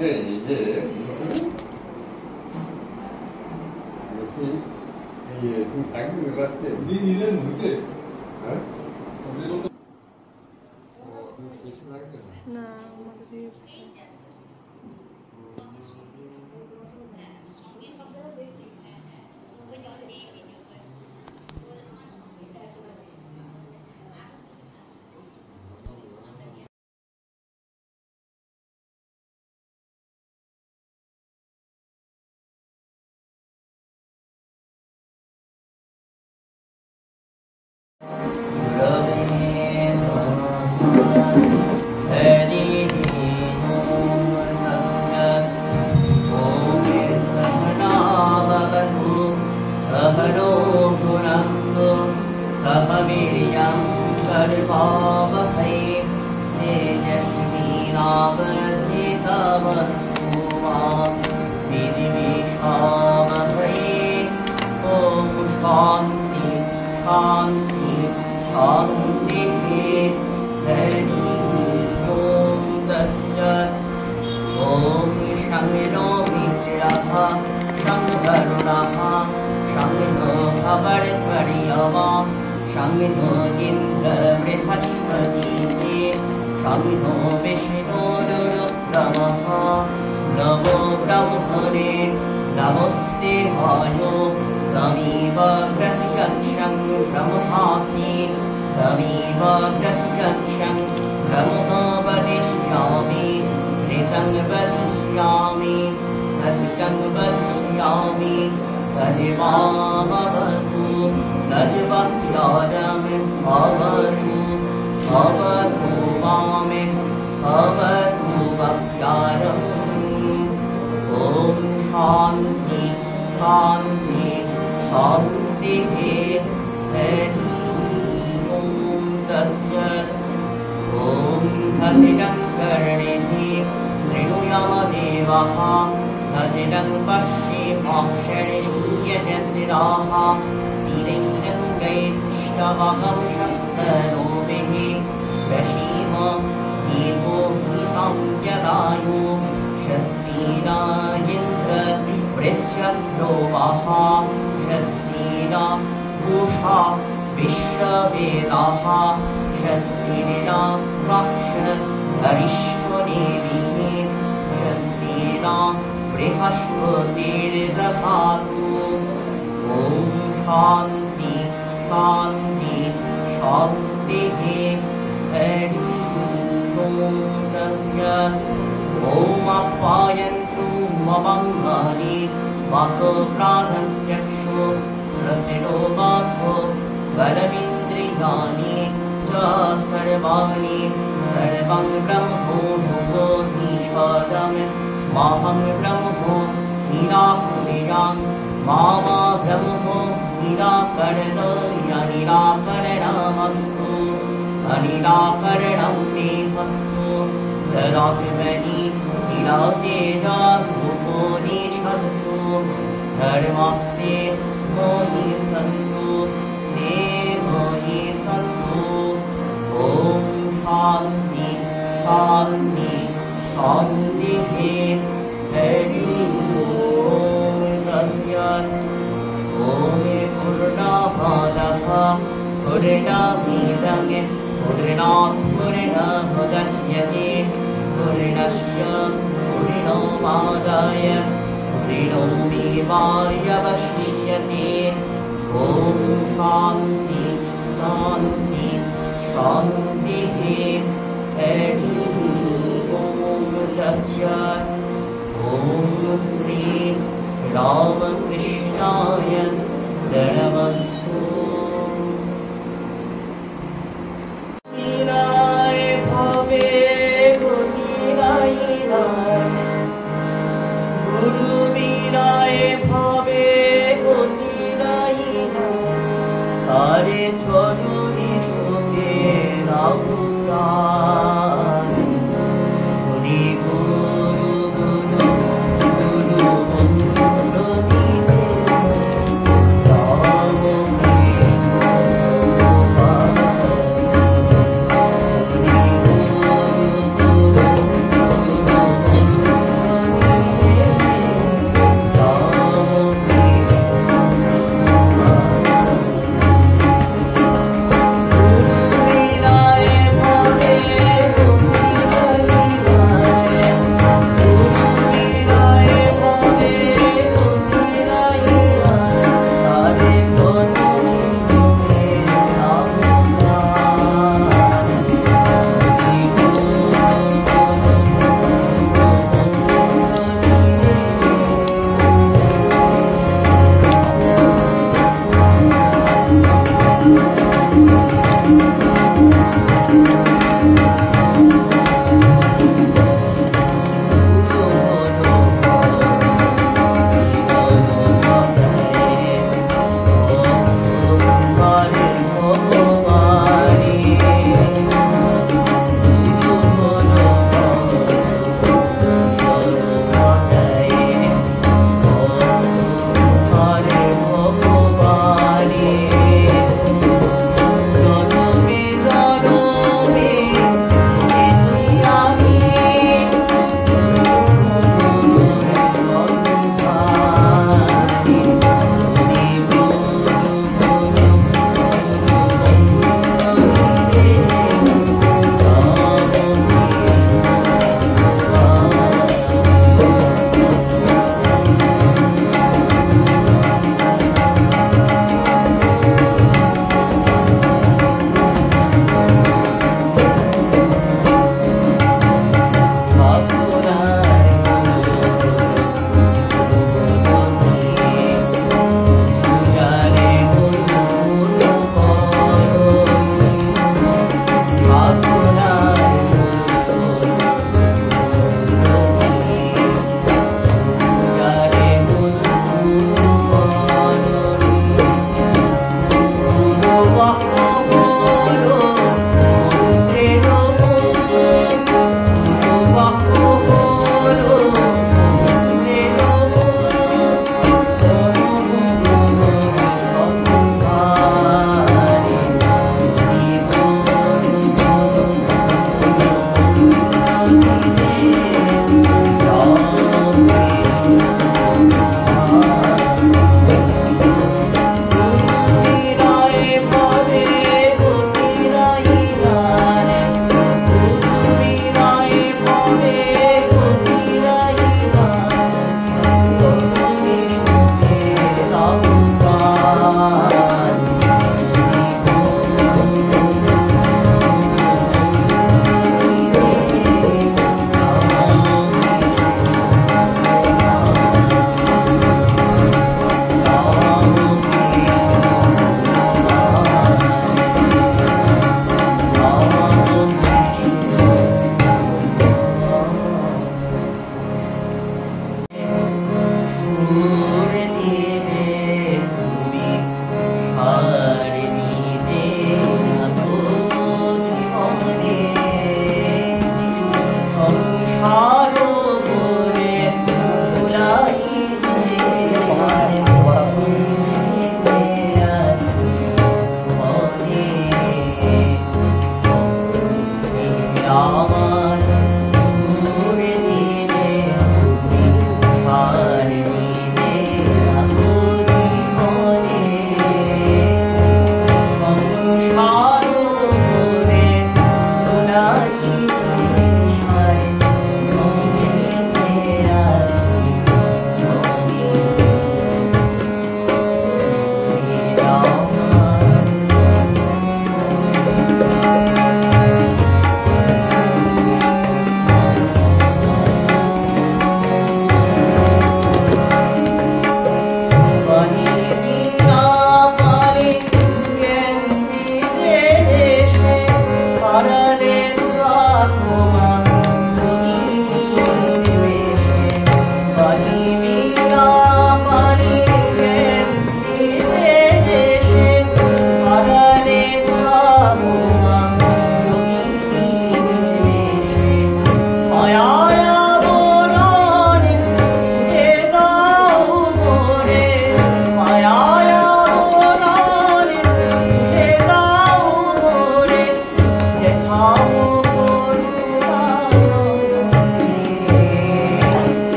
이제 역시 지금 자기는 것 같아. 니는 뭐지? 지금 열심히 하겠네. না আমাদের দিয়ে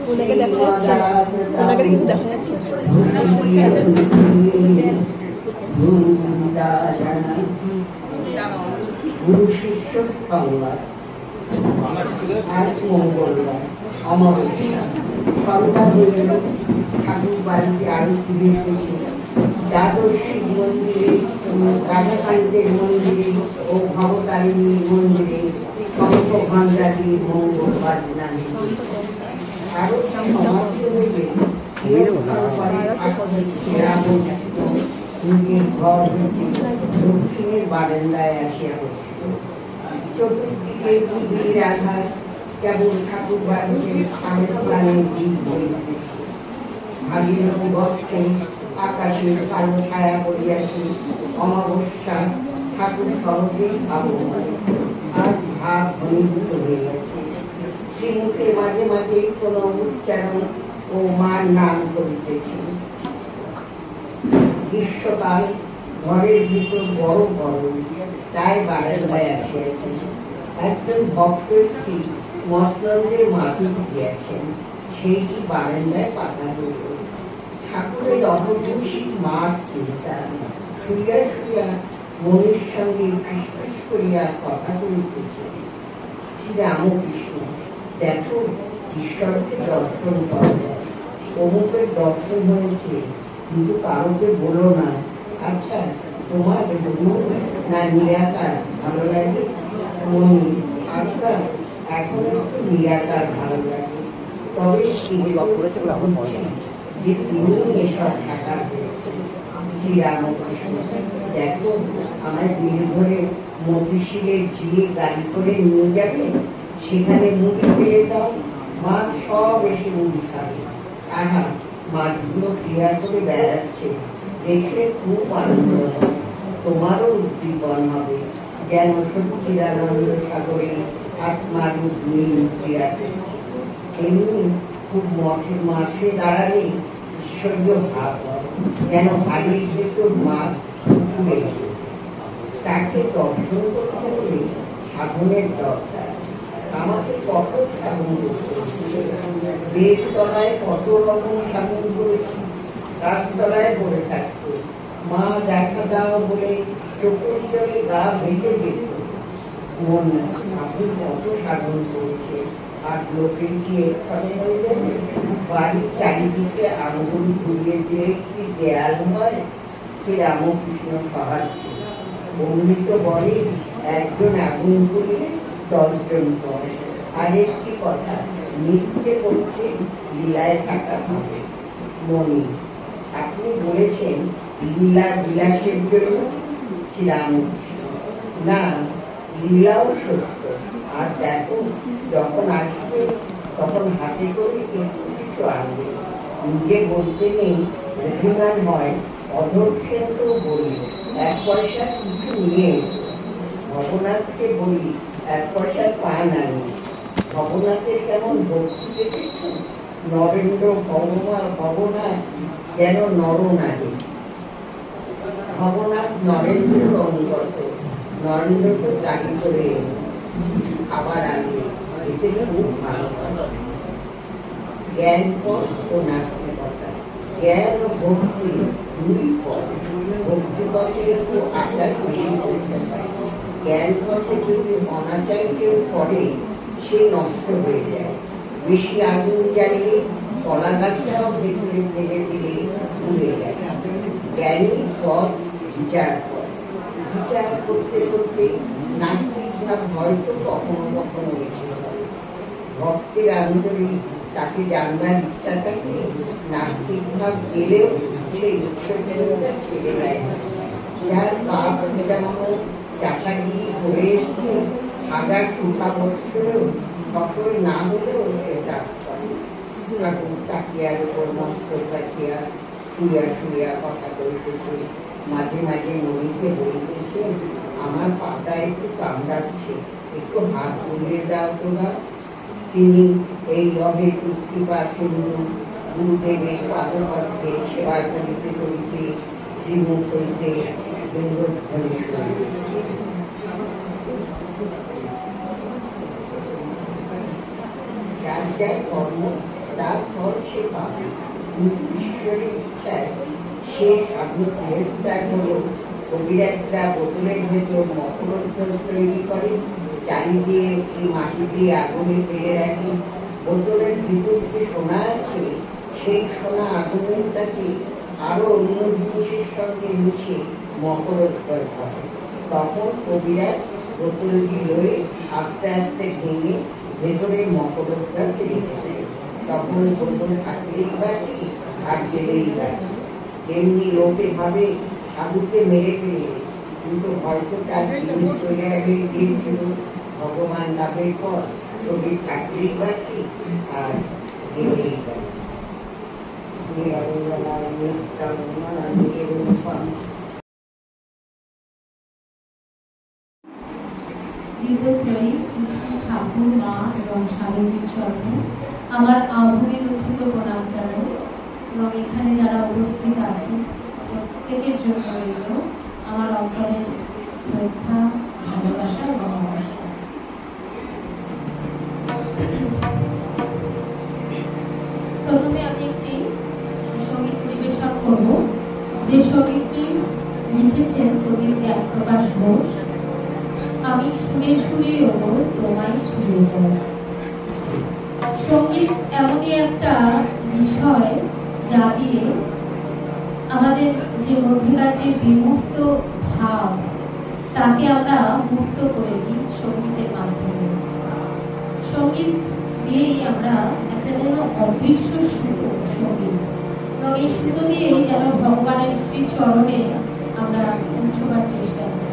ওনাকে দেখা যাচ্ছে না, ওনাকে কিন্তু দেখা যাচ্ছে গুরু শিষ্য সংবাদ আজ মঙ্গলবার অমাবস্যা সন্ধ্যা হয়ে গেল। ঠাকুর বাড়িতে আরো ফিরে এসেছে। দ্বাদশী মন্দিরে, রাধাকান্তের মন্দিরে ও ভবতারিণী মন্দিরে শঙ্খ ঘণ্টা দিয়ে মঙ্গল বাজনা আরো সমাপ্তি হইবে। নিজের ঘর দক্ষিণের বারান্দায় আসিয়া বসিল। চতুর্দিকে দিদির আঘাত কেবল ঠাকুর বাড়িতে প্রাণের দিক হইতে ভাগীরথী বক্ষে আকাশের কালো ছায়া পড়িয়াছে। অমাবস্যা ঠাকুর সহজেই আবহাওয়া আর ভাব ঘনীভূত হইয়াছে। শ্রীমুখে মাঝে মাঝে কোন উচ্চারণ ও মার নাম করিতেছে। গ্রীষ্মকাল, ঘরের ভিতর বড় গরম, তাই বারান্দায় আসিয়াছে। একজন ভক্ত একটি মসলন্দের মাটি দিয়েছেন, সেইটি বারান্দায় পাতা হইল। ঠাকুরের অপভূষিত মার চিন্তা শুইয়া শুইয়া মনের সঙ্গে ফিসফিস করিয়া কথা করিতেছে। শ্রীরামকৃষ্ণ, দেখো ঈশ্বরকে দর্শন করা যায়। অমুকের দর্শন হয়েছে, কিন্তু কারোকে বলো না। আচ্ছা, তোমার না নিরাকার ভালো লাগে? মনি, আচ্ছা এখন একটু নিরাকার ভালো লাগে। তবে যে তিনি এসব থাকার শ্রীরামকৃষ্ণ, দেখো আমার দিন ধরে মতিশিলের ঝিয়ে গাড়ি করে নিয়ে যাবে, সেখানে মুড়ি পেয়ে দাও। মাছ সব এসে মুড়ি খাবে। আহা, মাছগুলো ক্রিয়া করে বেড়াচ্ছে, দেখলে খুব আনন্দ হবে। তোমারও উদ্দীপন হবে, যেন সচ্চিদানন্দ সাগরে আত্মার নীল ক্রিয়া করছে। এমনি খুব মাঠে দাঁড়ালে ঈশ্বরীয় ভাব হয়, যেন ভাবির ভেতর মাছ উঠে গেছে। তাকে দর্শন করতে হলে সাধনের দরকার। আমাকে কত সাধন করতে বেশ তলায় কত রকম সাধন করেছি। গাছতলায় পড়ে থাকতো, মা দেখা দাও বলে চোখের জলে গা ভেসে যেত। মন আপনি কত সাধন করেছে, আর লোকের কি এখানে হয়ে যাবে? বাড়ির চারিদিকে আঙ্গুল ঘুরিয়ে দিয়ে একটি দেয়াল হয়, সে রামকৃষ্ণ সাহায্য। অমৃত বলে একজন আগুন ঘুরিয়ে 10 জন পড়ে। আরেকটি কথা, নিত্যে করছে লীলায় থাকা হবে। মনি, আপনি বলেছেন লীলা বিলাসের জন্য? শ্রীরামকৃষ্ণ, না, লীলাও সত্য। আর দেখো, যখন আসবে তখন হাতে করে একটু কিছু আনবে। নিজে বলতে নেই, অভিমান হয়, অধর্ষেন্দ্র বলি 1 পয়সা কিছু নিয়ে। ভবনাথকে বলি 1 পয়সার পান আনি। ভবনাথের কেমন ভক্তি দেখেছ? নরেন্দ্র ভবনাথ যেন নরনারী। ভবনাথ নরেন্দ্র অঙ্গত। নরেন্দ্রকে গাড়ি করে খাবার আনবে, এতে খুব ভালো হয়। জ্ঞান পথ ও নাস্তিকতা, জ্ঞান ও ভক্তি দুই পথ। ভক্তি পথে একটু আচার বেশি করতে পারে। জ্ঞান পথে যদি অনাচার কেউ করে, সে নষ্ট হয়ে যায়। বেশি আগুন জ্বালিয়ে কলা গাছটাও ভেতরে ফেলে দিলে উড়ে যায়। জ্ঞানী পথ বিচার করে। বিচার করতে করতে নাস্তিক ভাব হয়তো কখনো কখনো এসে হয়। ভক্তের আন্তরিক তাকে জানবার ইচ্ছা থাকে, নাস্তিক ভাব গেলেও সে ঈশ্বরটা ছেড়ে দেয়। যার পাপ মেটানো চাষাগিরি করে এসছে, হাজার সুখা বৎসরেও ফসল না হলেও সে চাষ করে। ঠাকুর তাকিয়ার উপর মস্ত তাকিয়া শুয়া শুয়া কথা করিতেছে। মাঝে মাঝে নদীতে বলিতেছে, আমার পাতা একটু কামড়াচ্ছে, একটু হাত তুলিয়ে দাও তোরা। তিনি এই অহেতুক কৃপা সিন্ধু গুরুদেবের পাদপদ্মে সেবা করিতে করিতে শ্রীমুখ হইতে সিংহধ্বনি শুনিল। যার যার কর্ম তার ফল সে পাবে, কিন্তু ঈশ্বরের ইচ্ছায় সে সাধু গ্রেফতার হল। কবিরাজরা বোতলের ভেতর মকরধ্বজ তৈরি করে, চারিদিকে একটি মাটি দিয়ে আগুনে ফেলে রাখে। বোতলের ভিতর যে সোনা আছে সেই সোনা আগুনের তাকে আরো অন্য জিনিসের সঙ্গে মিশে মকরধ্বজ করে। তখন কবিরাজ বোতলটি লয়ে আস্তে আস্তে ভেঙে ভেতরের মকরধ্বজ রেখে দেয়। তখন বোতল ঠাকুরের বাড়ি আর জেলের বাড়ি। তেমনি লোকে ভাবে সাধুকে মেরে ফেলে, কিন্তু হয়তো তার জিনিস তৈরি হয়ে গিয়েছিল ভগবান লাভের পর শরীর ঠাকুরের বাড়ি আর জেলের বাড়ি। ঠাকুর মা এবং স্বামীজির চরণে আমার আভূমিরুদ্ধ প্রণাম জানাই, এবং এখানে যারা উপস্থিত আছে প্রত্যেকের জন্য রইল আমার অন্তরের শ্রদ্ধা, ভালোবাসা এবং নমস্কার। প্রথমে আমি একটি সঙ্গীত পরিবেশন করব, যে সঙ্গীতটি লিখেছেন কবি জ্ঞানপ্রকাশ ঘোষ। আমি শুনে শুনে ওগো তোমায় ছুঁয়ে যাব। সঙ্গীত এমনই একটা বিষয় যা দিয়ে আমাদের যে মধ্যেকার যে বিমুক্ত ভাব তাকে আমরা মুক্ত করে দিই সঙ্গীতের মাধ্যমে। সঙ্গীত দিয়েই আমরা একটা যেন অদৃশ্য সুতো সঙ্গীত, এবং এই সুতো দিয়েই যেন ভগবানের শ্রীচরণে আমরা পৌঁছবার চেষ্টা করি।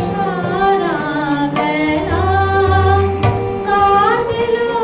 সারা বেলা কাটলো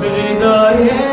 हृदये